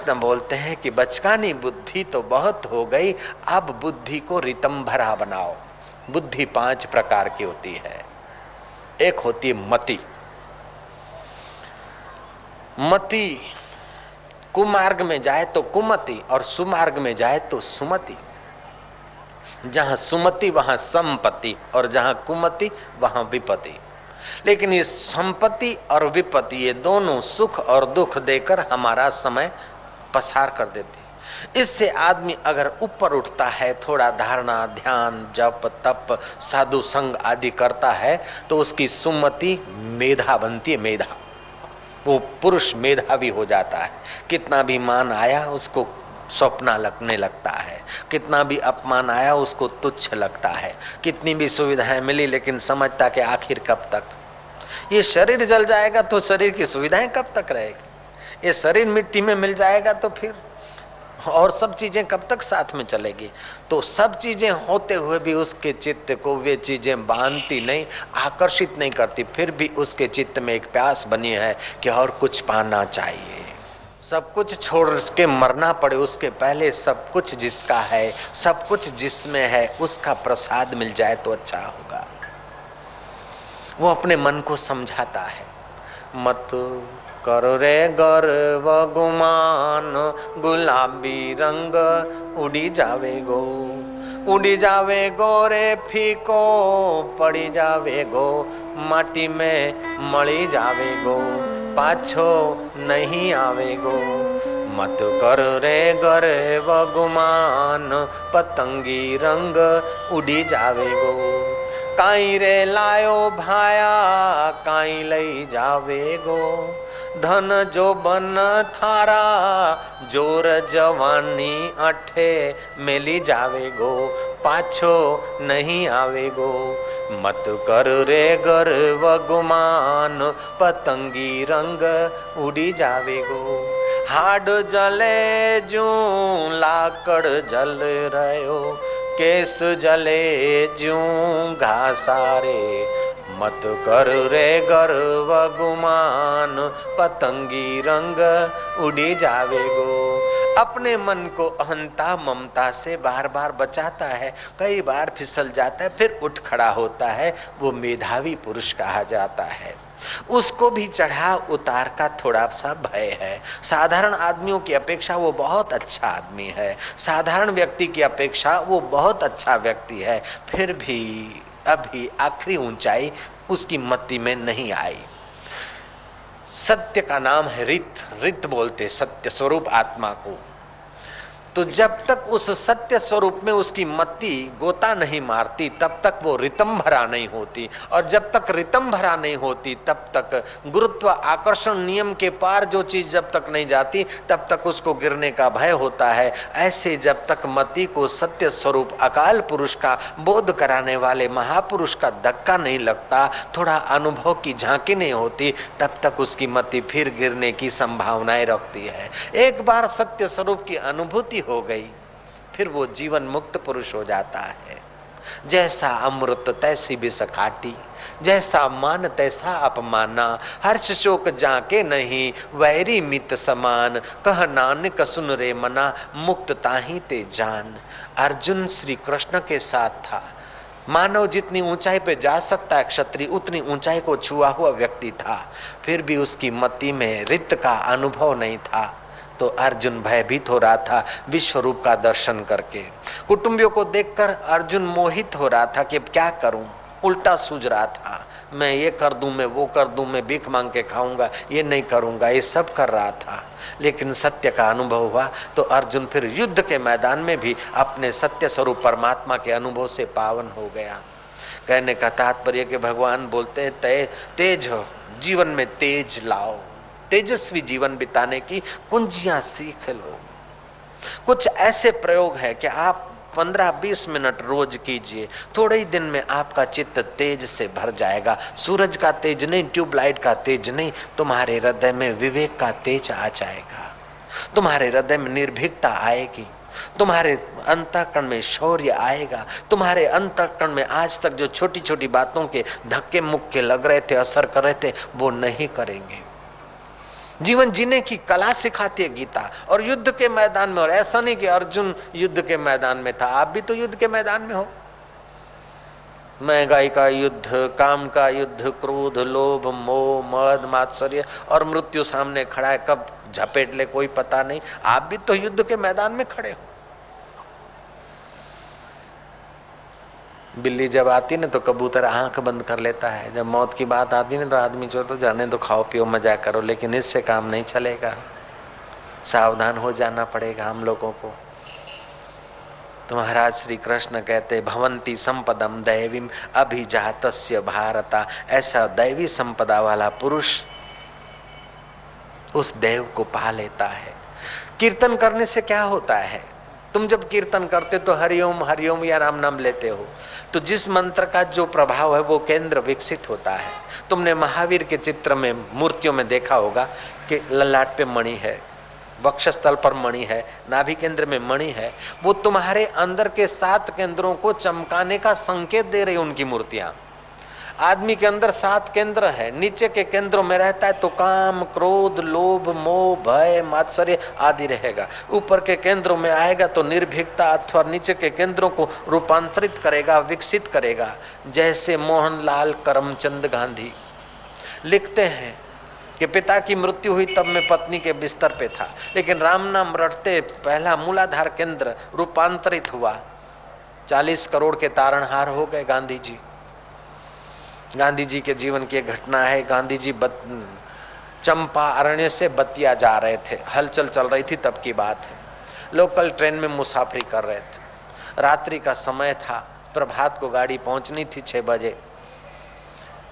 कृष्ण बोलते हैं कि बचकानी बुद्धि तो बहुत हो गई, अब बुद्धि को रितंभरा बनाओ। बुद्धि 5 प्रकार की होती है। एक होती है मति। मति कुमार्ग में जाए तो कुमति और सुमार्ग में जाए तो सुमति। जहां सुमति वहां संपत्ति और जहां कुमति वहां विपत्ति। लेकिन ये संपत्ति और विपत्ति ये दोनों सुख और दुख देकर हमारा समय पसार कर देती। इससे आदमी अगर ऊपर उठता है, थोड़ा धारणा, ध्यान, जप, तप, साधु संग आदि करता है तो उसकी सुमति मेधा बनती है। मेधा, वो पुरुष मेधावी हो जाता है। कितना भी मान आया उसको सपना लगने लगता है, कितना भी अपमान आया उसको तुच्छ लगता है, कितनी भी सुविधाएं मिली लेकिन समझता कि आखिर कब तक। ये शरीर जल जाएगा तो शरीर की सुविधाएं कब तक रहेगी। ये शरीर मिट्टी में मिल जाएगा तो फिर और सब चीजें कब तक साथ में चलेगी। तो सब चीजें होते हुए भी उसके चित्त को वे चीजें बांधती नहीं, आकर्षित नहीं करती। फिर भी उसके चित्त में एक प्यास बनी है कि और कुछ पाना चाहिए। सब कुछ छोड़ के मरना पड़े उसके पहले सब कुछ जिसका है, सब कुछ जिसमें है, उसका प्रसाद मिल जाए तो अच्छा होगा। वो अपने मन को समझाता है, मत करो रे गर्व गुमान, गुलाबी रंग उड़ी जावे गो, उड़ी जावे गो रे फीको, पड़ी जावे गो माटी में मड़ी जावे गो, पाछो नहीं आवे गो। मत कर रे गर्व गुमान, पतंगी रंग उड़ी जावे गो। काई रे लायो भाया, काई लई जावे गो। धन जो बन थारा, जोर जवानी अठे मेली जावे गो, पाछो नहीं आवे गो। मत कर रे गर्व गुमान, पतंगी रंग उड़ी जावे गो। हाड जले जू लाकड़ जल रहो, केस जले जू घासारे। मत कर रे गर्व गुमान, पतंगी रंग उड़ी जावे गो। अपने मन को अहंता ममता से बार बार बचाता है, कई बार फिसल जाता है, फिर उठ खड़ा होता है। वो मेधावी पुरुष कहा जाता है। उसको भी चढ़ा उतार का थोड़ा सा भय है। साधारण आदमियों की अपेक्षा वो बहुत अच्छा आदमी है, साधारण व्यक्ति की अपेक्षा वो बहुत अच्छा व्यक्ति है। फिर भी अभी आखिरी ऊंचाई उसकी मति में नहीं आई। सत्य का नाम है रित। रित बोलते सत्य स्वरूप आत्मा को। तो जब तक उस सत्य स्वरूप में उसकी मति गोता नहीं मारती तब तक वो रितंभरा नहीं होती, और जब तक रितंभरा नहीं होती तब तक गुरुत्व आकर्षण नियम के पार जो चीज जब तक नहीं जाती तब तक उसको गिरने का भय होता है। ऐसे जब तक मति को सत्य स्वरूप अकाल पुरुष का बोध कराने वाले महापुरुष का धक्का नहीं लगता, थोड़ा अनुभव की झांकी नहीं होती, तब तक उसकी मति फिर गिरने की संभावनाएं रखती है। एक बार सत्य स्वरूप की अनुभूति हो गई फिर वो जीवन मुक्त पुरुष हो जाता है। जैसा अमृत तैसी बिस खाटी, जैसा मान तैसा अपमाना। हर्ष शोक जाके नहीं, वैरी मित समान। कह नानक सुन रे मना, मुक्त ताही ते जान। अर्जुन श्री कृष्ण के साथ था। मानव जितनी ऊंचाई पे जा सकता है क्षत्रिय उतनी ऊंचाई को छुआ हुआ व्यक्ति था, फिर भी उसकी मति में रित का अनुभव नहीं था। तो अर्जुन भयभीत हो रहा था विश्व रूप का दर्शन करके। कुटुंबियों को देखकर अर्जुन मोहित हो रहा था कि अब क्या करूं, उल्टा सूझ रहा था। मैं ये कर दूं, मैं वो कर दूं, मैं भीख मांग के खाऊंगा, ये नहीं करूंगा, ये सब कर रहा था। लेकिन सत्य का अनुभव हुआ तो अर्जुन फिर युद्ध के मैदान में भी अपने सत्य स्वरूप परमात्मा के अनुभव से पावन हो गया। कहने का तात्पर्य कि भगवान बोलते हैं तेज हो, जीवन में तेज लाओ, तेजस्वी जीवन बिताने की कुंजियां सीख लो। कुछ ऐसे प्रयोग है कि आप 15-20 मिनट रोज कीजिए, थोड़े ही दिन में आपका चित्त तेज से भर जाएगा। सूरज का तेज नहीं, ट्यूबलाइट का तेज नहीं, तुम्हारे हृदय में विवेक का तेज आ जाएगा, तुम्हारे हृदय में निर्भीकता आएगी, तुम्हारे अंतःकरण में शौर्य आएगा, तुम्हारे अंतःकरण में आज तक जो छोटी छोटी बातों के धक्के मुक्के लग रहे थे, असर कर रहे थे, वो नहीं करेंगे। जीवन जीने की कला सिखाती है गीता। और युद्ध के मैदान में, और ऐसा नहीं कि अर्जुन युद्ध के मैदान में था, आप भी तो युद्ध के मैदान में हो। महंगाई का युद्ध, काम का युद्ध, क्रोध, लोभ, मोह, मद, मात्सर्य और मृत्यु सामने खड़ा है, कब झपेट ले कोई पता नहीं। आप भी तो युद्ध के मैदान में खड़े हो। बिल्ली जब आती ना तो कबूतर आंख बंद कर लेता है, जब मौत की बात आती ना तो आदमी जो तो जाने दो, खाओ पियो मजा करो, लेकिन इससे काम नहीं चलेगा, सावधान हो जाना पड़ेगा हम लोगों को। तो महाराज श्री कृष्ण कहते भवंती संपदम दैवीम अभिजातस्य भारता, ऐसा दैवी संपदा वाला पुरुष उस देव को पा लेता है। कीर्तन करने से क्या होता है, तुम जब कीर्तन करते तो हरिओम हरिओम या राम नाम लेते हो, तो जिस मंत्र का जो प्रभाव है वो केंद्र विकसित होता है। तुमने महावीर के चित्र में, मूर्तियों में देखा होगा कि ललाट पे मणि है, वक्षस्थल पर मणि है, नाभि केंद्र में मणि है। वो तुम्हारे अंदर के 7 केंद्रों को चमकाने का संकेत दे रही उनकी मूर्तियां। आदमी के अंदर 7 केंद्र है, नीचे के केंद्रों में रहता है तो काम, क्रोध, लोभ, मोह, भय, मात्सर्य आदि रहेगा। ऊपर के केंद्रों में आएगा तो निर्भीकता अथवा नीचे के केंद्रों को रूपांतरित करेगा, विकसित करेगा। जैसे मोहनलाल करमचंद गांधी लिखते हैं कि पिता की मृत्यु हुई तब मैं पत्नी के बिस्तर पे था, लेकिन राम नाम रटते पहला मूलाधार केंद्र रूपांतरित हुआ, 40 करोड़ के तारणहार हो गए गांधी जी। गांधी जी के जीवन की एक घटना है। गांधी जी चंपा अरण्य से बतिया जा रहे थे, हलचल चल रही थी, तब की बात है। लोकल ट्रेन में मुसाफरी कर रहे थे, रात्रि का समय था, प्रभात को गाड़ी पहुंचनी थी 6 बजे।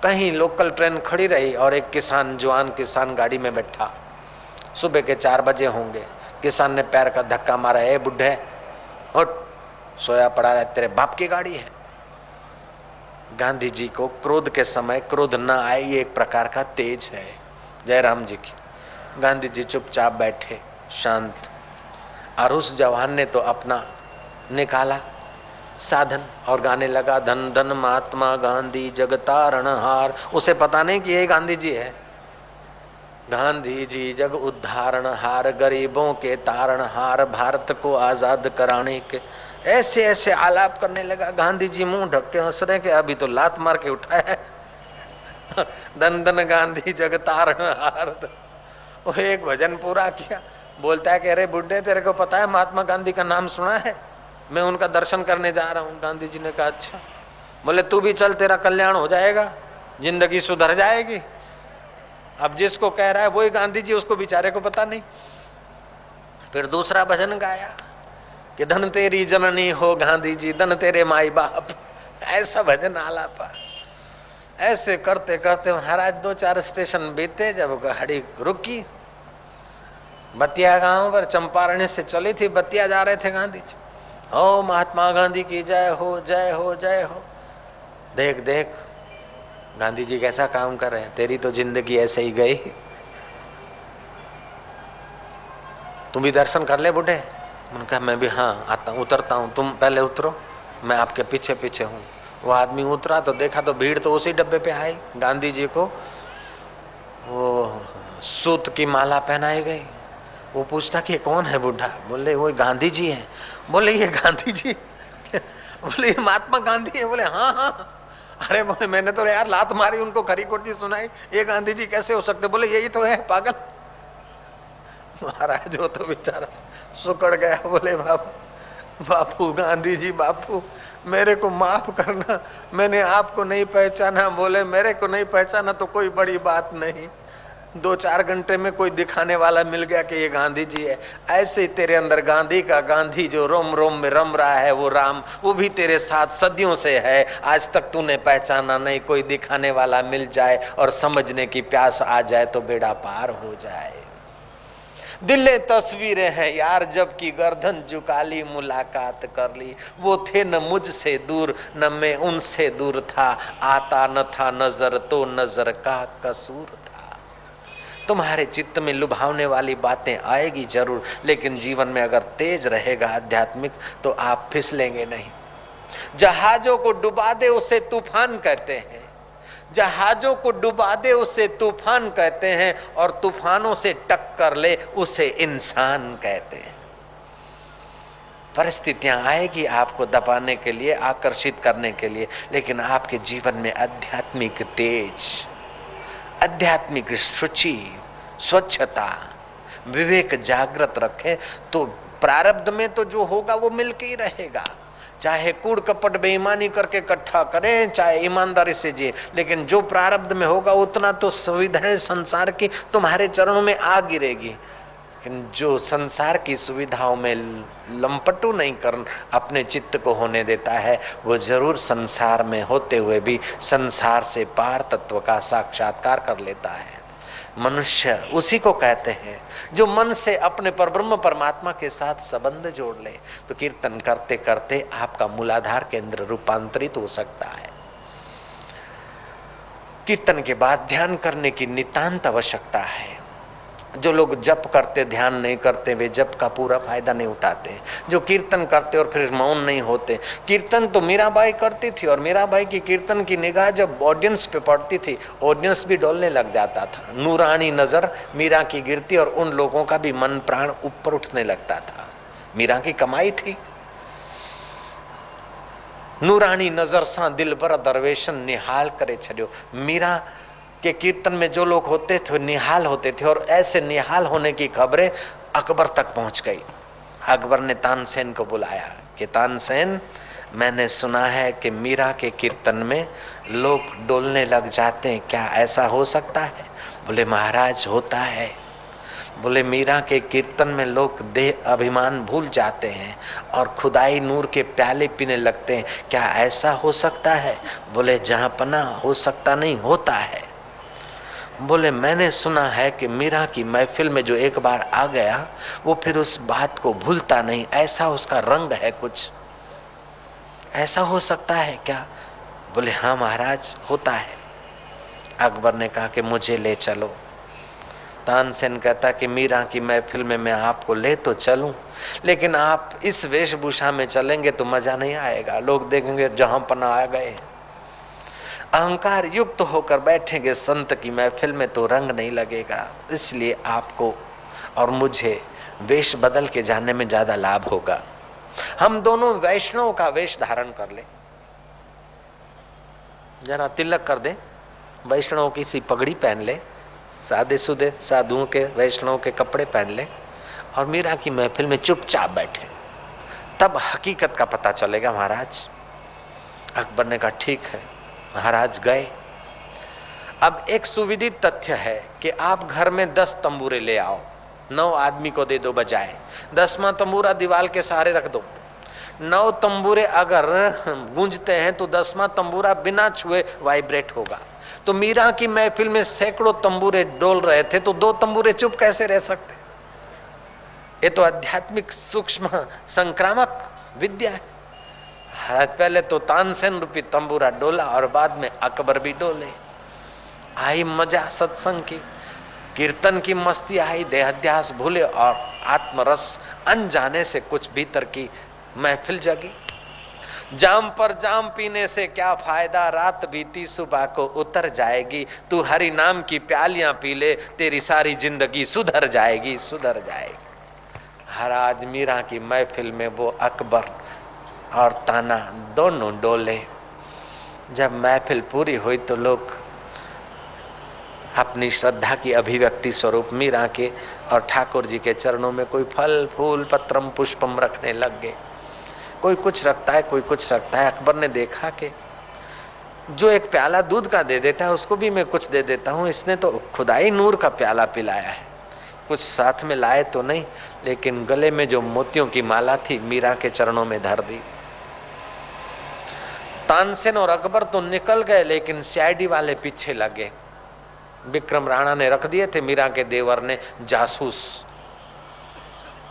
कहीं लोकल ट्रेन खड़ी रही और एक किसान, जवान किसान गाड़ी में बैठा। सुबह के 4 बजे होंगे। किसान ने पैर का धक्का मारा, ए बुढ़े उठ, सोया पड़ा है, तेरे बाप की गाड़ी है। गांधी जी को क्रोध के समय क्रोध न आए, ये एक प्रकार का तेज है। जयराम जी की। गांधी जी चुपचाप बैठे, शांत। और उस जवान ने तो अपना निकाला साधन और गाने लगा, धन धन महात्मा गांधी जगतारणहार। उसे पता नहीं कि ये गांधी जी है। गांधी जी जग उद्धारणहार, गरीबों के तारणहार, भारत को आजाद कराने के, ऐसे ऐसे आलाप करने लगा। गांधी जी मुंह ढक के हंस रहे कि अभी तो लात मार के उठाया है। धन धन गांधी जगतारणहार। वो एक भजन पूरा किया, बोलता है कि अरे बुड्ढे, तेरे को पता है महात्मा गांधी का नाम सुना है, मैं उनका दर्शन करने जा रहा हूँ। गांधी जी ने कहा अच्छा। बोले तू भी चल, तेरा कल्याण हो जाएगा, जिंदगी सुधर जाएगी। अब जिसको कह रहा है वही गांधी जी, उसको बेचारे को पता नहीं। फिर दूसरा भजन गाया कि धन तेरी जननी हो गांधी जी, धन तेरे माई बाप। ऐसा भजन आलापा। ऐसे करते करते महाराज 2-4 स्टेशन बीते, जब गाड़ी रुकी, बतिया गांव पर चंपारण से चली थी, बतिया जा रहे थे गांधी जी। ओ महात्मा गांधी की जय हो, जय हो, जय हो। देख देख गांधी जी कैसा काम कर रहे हैं, तेरी तो जिंदगी ऐसे ही गई। तुम भी दर्शन कर ले बुढ़े। मैंने कहा मैं भी हाँ आता हूँ, उतरता हूँ, तुम पहले उतरो, मैं आपके पीछे पीछे हूँ। वो आदमी उतरा तो देखा तो भीड़ तो उसी डब्बे पे आई। गांधी जी को वो सूत की माला पहनाई गई। वो पूछता कि ये कौन है बुढ़ा? बोले वो गांधी जी है। बोले ये गांधी जी? बोले ये महात्मा गांधी है? बोले हाँ हाँ। अरे बोले मैंने तो यार लात मारी, उनको खरी खोटी सुनाई, ये गांधी जी कैसे हो सकते? बोले यही तो है पागल। महाराज वो तो बेचारा सुकड़ गया। बोले बापू गांधी जी, बापू मेरे को माफ करना, मैंने आपको नहीं पहचाना। बोले मेरे को नहीं पहचाना तो कोई बड़ी बात नहीं, 2-4 घंटे में कोई दिखाने वाला मिल गया कि ये गांधी जी है। ऐसे ही तेरे अंदर गांधी का गांधी जो रोम रोम में रम रहा है, वो राम, वो भी तेरे साथ सदियों से है। आज तक तूने पहचाना नहीं, कोई दिखाने वाला मिल जाए और समझने की प्यास आ जाए तो बेड़ा पार हो जाए। दिले तस्वीरें हैं यार, जबकि गर्दन झुका ली, मुलाकात कर ली। वो थे न मुझसे दूर, न मैं उनसे दूर था, आता न था नजर तो नजर का कसूर था। तुम्हारे चित्त में लुभावने वाली बातें आएगी जरूर, लेकिन जीवन में अगर तेज रहेगा आध्यात्मिक तो आप फिसलेंगे नहीं। जहाजों को डुबा दे उसे तूफान कहते हैं, जहाजों को डुबा दे उसे तूफान कहते हैं, और तूफानों से टक्कर ले उसे इंसान कहते हैं। परिस्थितियां आएगी आपको दबाने के लिए, आकर्षित करने के लिए, लेकिन आपके जीवन में आध्यात्मिक तेज, आध्यात्मिक शुचि, स्वच्छता, विवेक जागृत रखें तो प्रारब्ध में तो जो होगा वो मिलके ही रहेगा। चाहे कूड़ कपट बेईमानी करके इकट्ठा करें, चाहे ईमानदारी से जिए, लेकिन जो प्रारब्ध में होगा उतना तो सुविधाएं संसार की तुम्हारे चरणों में आ गिरेगी। लेकिन जो संसार की सुविधाओं में लंपटू नहीं कर अपने चित्त को होने देता है, वो जरूर संसार में होते हुए भी संसार से पार तत्व का साक्षात्कार कर लेता है। मनुष्य उसी को कहते हैं जो मन से अपने परब्रह्म परमात्मा के साथ संबंध जोड़ ले। तो कीर्तन करते करते आपका मूलाधार केंद्र रूपांतरित हो सकता है। कीर्तन के बाद ध्यान करने की नितांत आवश्यकता है। जो लोग जप करते ध्यान नहीं करते, वे जप का पूरा फायदा नहीं उठाते। जो कीर्तन करते और फिर मौन नहीं होते, कीर्तन तो मीराबाई करती थी, और मीराबाई की कीर्तन की निगाह जब ऑडियंस पे पड़ती थी, ऑडियंस भी डोलने लग जाता था। नूरानी नजर मीरा की गिरती और उन लोगों का भी मन प्राण ऊपर उठने लगता था। मीरा की कमाई थी। नूरानी नजर सा दिल पर दरवेशन निहाल करे छड़ियो। मीरा के कीर्तन में जो लोग होते थे निहाल होते थे, और ऐसे निहाल होने की खबरें अकबर तक पहुंच गई। अकबर ने तानसेन को बुलाया कि तानसेन, मैंने सुना है कि मीरा के कीर्तन में लोग डोलने लग जाते हैं, क्या ऐसा हो सकता है? बोले महाराज होता है। बोले मीरा के कीर्तन में लोग देह अभिमान भूल जाते हैं और खुदाई नूर के प्याले पीने लगते हैं, क्या ऐसा हो सकता है? बोले जहां पना हो सकता नहीं, होता है। बोले मैंने सुना है कि मीरा की महफिल में जो एक बार आ गया वो फिर उस बात को भूलता नहीं, ऐसा उसका रंग है कुछ, ऐसा हो सकता है क्या? बोले हाँ महाराज होता है। अकबर ने कहा कि मुझे ले चलो। तानसेन कहता कि मीरा की महफिल में मैं आपको ले तो चलूं, लेकिन आप इस वेशभूषा में चलेंगे तो मजा नहीं आएगा। लोग देखेंगे जहां पना आ गए, अहंकार युक्त होकर बैठेंगे संत की महफिल में तो रंग नहीं लगेगा। इसलिए आपको और मुझे वेश बदल के जाने में ज्यादा लाभ होगा। हम दोनों वैष्णव का वेश धारण कर ले, जरा तिलक कर दे, वैष्णव की सी पगड़ी पहन ले, सादे सुदे साधुओं के वैष्णव के कपड़े पहन ले, और मीरा की महफिल में चुपचाप बैठे, तब हकीकत का पता चलेगा महाराज। अकबर ने कहा ठीक है। महाराज गए। अब एक सुविदित तथ्य है कि आप घर में 10 तंबूरे ले आओ, 9 आदमी को दे दो बजाए, 10वां तंबूरा दीवार के सहारे रख दो। 9 तंबूरे अगर गूंजते हैं तो 10वां तंबूरा बिना छुए वाइब्रेट होगा। तो मीरा की महफिल में सैकड़ों तंबूरे डोल रहे थे, तो 2 तंबूरे चुप कैसे रह सकते? ये तो आध्यात्मिक सूक्ष्म संक्रामक विद्या है। महाराज पहले तो तानसेन रूपी तंबूरा डोला और बाद में अकबर भी डोले। आई मजा सत्संग की, कीर्तन की मस्ती आई, देहाध्यास भूले और आत्मरस अनजाने से कुछ भीतर की महफिल जगी। जाम पर जाम पीने से क्या फायदा, रात बीती सुबह को उतर जाएगी। तू हरि नाम की प्यालियां पी ले, तेरी सारी जिंदगी सुधर जाएगी, सुधर जाएगी। महाराज मीरा की महफिल में वो अकबर और ताना दोनों डोले। जब महफिल पूरी हुई तो लोग अपनी श्रद्धा की अभिव्यक्ति स्वरूप मीरा के और ठाकुर जी के चरणों में कोई फल फूल पत्रम पुष्पम रखने लग गए। कोई कुछ रखता है, कोई कुछ रखता है। अकबर ने देखा कि जो एक प्याला दूध का दे देता है उसको भी मैं कुछ दे देता हूँ, इसने तो खुदाई नूर का प्याला पिलाया है। कुछ साथ में लाए तो नहीं, लेकिन गले में जो मोतियों की माला थी मीरा के चरणों में धर दी। तानसेन और अकबर तो निकल गए, लेकिन सीआईडी वाले पीछे लगे। विक्रम राणा ने रख दिए थे, मीरा के देवर ने जासूस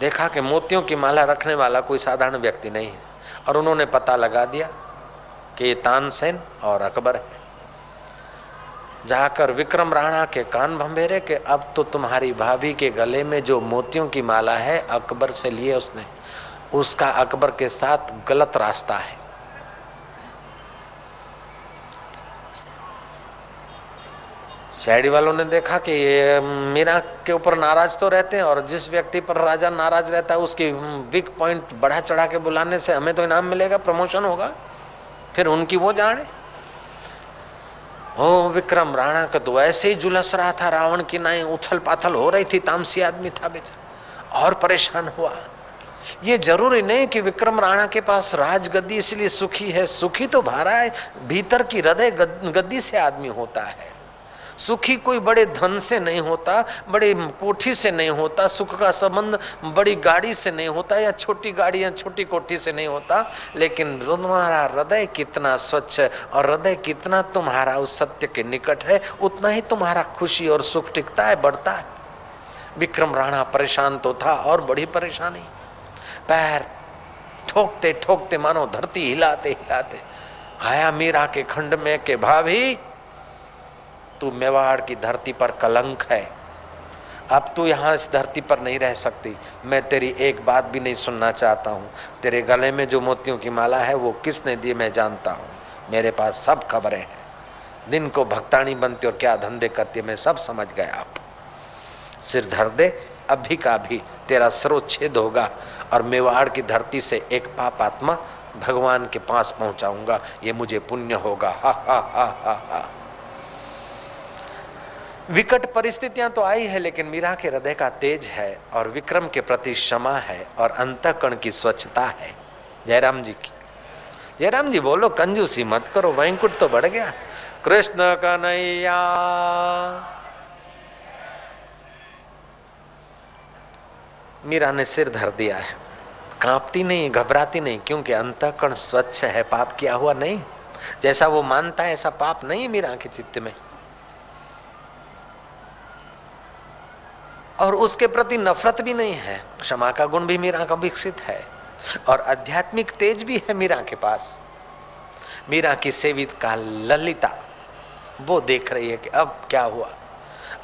देखा कि मोतियों की माला रखने वाला कोई साधारण व्यक्ति नहीं है, और उन्होंने पता लगा दिया कि ये तानसेन और अकबर है। जाकर विक्रम राणा के कान भंभेरे कि अब तो तुम्हारी भाभी के गले में जो मोतियों की माला है अकबर से लिए उसने, उसका अकबर के साथ गलत रास्ता है। शायरी वालों ने देखा कि ये मीरा के ऊपर नाराज तो रहते हैं, और जिस व्यक्ति पर राजा नाराज रहता है उसकी वीक पॉइंट बढ़ा चढ़ा के बुलाने से हमें तो इनाम मिलेगा, प्रमोशन होगा, फिर उनकी वो जाने। ओ विक्रम राणा का तो ऐसे ही जुलस रहा था, रावण की नाई उथल पाथल हो रही थी, तामसी आदमी था बेचारा, और परेशान हुआ। ये जरूरी नहीं कि विक्रम राणा के पास राजगद्दी इसलिए सुखी है, सुखी तो भारा है, भीतर की हृदय गद्दी से आदमी होता है। सुखी कोई बड़े धन से नहीं होता, बड़ी कोठी से नहीं होता, सुख का संबंध बड़ी गाड़ी से नहीं होता, या छोटी गाड़ी या छोटी कोठी से नहीं होता, लेकिन तुम्हारा हृदय कितना स्वच्छ और हृदय कितना तुम्हारा उस सत्य के निकट है, उतना ही तुम्हारा खुशी और सुख टिकता है, बढ़ता है। विक्रम राणा परेशान तो था, और बड़ी परेशानी, पैर ठोकते ठोकते मानो धरती हिलाते हिलाते आया मीरा के खंड में के भाभी तू मेवाड़ की धरती पर कलंक है, अब तू यहाँ इस धरती पर नहीं रह सकती, मैं तेरी एक बात भी नहीं सुनना चाहता हूँ। तेरे गले में जो मोतियों की माला है वो किसने दी मैं जानता हूँ, मेरे पास सब खबरें हैं, दिन को भक्तानी बनती और क्या धंधे करती है मैं सब समझ गया। आप सिर धर दे, अभी का भी तेरा सिरोच्छेद होगा और मेवाड़ की धरती से एक पाप आत्मा भगवान के पास पहुंचाऊंगा, ये मुझे पुण्य होगा। हा हा हा हा हा। विकट परिस्थितियां तो आई है, लेकिन मीरा के हृदय का तेज है और विक्रम के प्रति क्षमा है और अंतःकरण की स्वच्छता है। जयराम जी की जयराम जी बोलो, कंजूसी मत करो, वैंकुट तो बढ़ गया। कृष्ण कन्हैया। मीरा ने सिर धर दिया है, कांपती नहीं, घबराती नहीं, क्योंकि अंतःकरण स्वच्छ है, पाप किया हुआ नहीं। जैसा वो मानता है ऐसा पाप नहीं मीरा के चित्त में, और उसके प्रति नफरत भी नहीं है। क्षमा का गुण भी मीरा का विकसित है और आध्यात्मिक तेज भी है मीरा के पास। मीरा की सेवित का ललिता वो देख रही है कि अब क्या हुआ,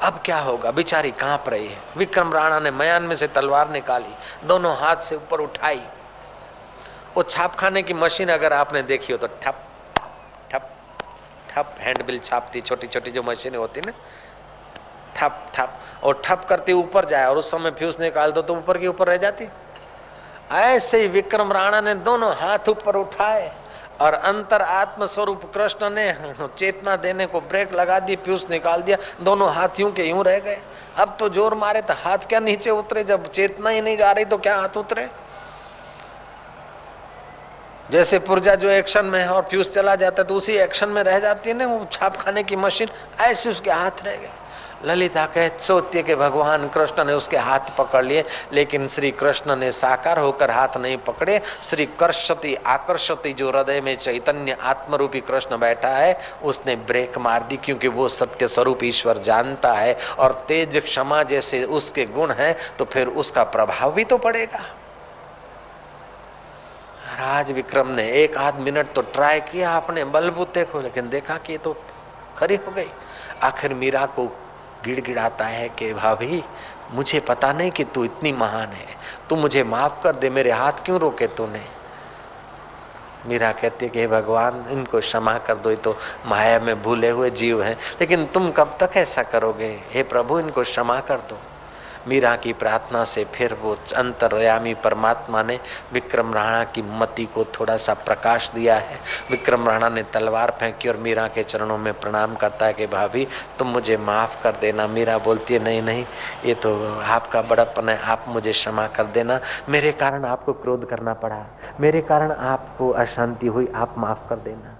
अब क्या होगा, बेचारी कांप रही है। विक्रम राणा ने मयान में से तलवार निकाली, दोनों हाथ से ऊपर उठाई। वो छापखाने की मशीन अगर आपने देखी हो तो ठप ठप ठप हैंडबिल छापती, छोटी छोटी जो मशीनें होती ना, ठप ठप, और ठप करते ऊपर जाए, और उस समय फ्यूज निकाल दो तो ऊपर की ऊपर रह जाती। ऐसे ही विक्रम राणा ने दोनों हाथ ऊपर उठाए और अंतर आत्म स्वरूप कृष्ण ने चेतना देने को ब्रेक लगा दी, फ्यूज निकाल दिया, दोनों हाथ यूं के यूं रह गए। अब तो जोर मारे तो हाथ क्या नीचे उतरे, जब चेतना ही नहीं जा रही तो क्या हाथ उतरे। जैसे पुर्जा जो एक्शन में है और फ्यूज चला जाता है तो उसी एक्शन में रह जाती है ना वो छापखाने की मशीन, ऐसे उसके हाथ रह गए। ललिता कह सोचती है कि भगवान कृष्ण ने उसके हाथ पकड़ लिए, लेकिन श्री कृष्ण ने साकार होकर हाथ नहीं पकड़े। श्री कर्षति आकर्षति जो हृदय में चैतन्य आत्मरूपी कृष्ण बैठा है उसने ब्रेक मार दी, क्योंकि वो सत्य स्वरूप ईश्वर जानता है और तेज क्षमा जैसे उसके गुण हैं तो फिर उसका प्रभाव भी तो पड़ेगा। राज विक्रम ने एक आध मिनट तो ट्राई किया अपने बलबूते को, लेकिन देखा कि ये तो खरी हो गई। आखिर मीरा को गिड़गिड़ाता है कि भाभी मुझे पता नहीं कि तू इतनी महान है, तू मुझे माफ कर दे, मेरे हाथ क्यों रोके तूने। मीरा कहती है कि भगवान इनको क्षमा कर दो, ये तो माया में भूले हुए जीव हैं, लेकिन तुम कब तक ऐसा करोगे, हे प्रभु इनको क्षमा कर दो। मीरा की प्रार्थना से फिर वो अंतर्यामी परमात्मा ने विक्रम राणा की मति को थोड़ा सा प्रकाश दिया है। विक्रम राणा ने तलवार फेंकी और मीरा के चरणों में प्रणाम करता है कि भाभी तुम मुझे माफ़ कर देना। मीरा बोलती है नहीं नहीं, ये तो आपका बड़प्पन है, आप मुझे क्षमा कर देना, मेरे कारण आपको क्रोध करना पड़ा, मेरे कारण आपको अशांति हुई, आप माफ़ कर देना।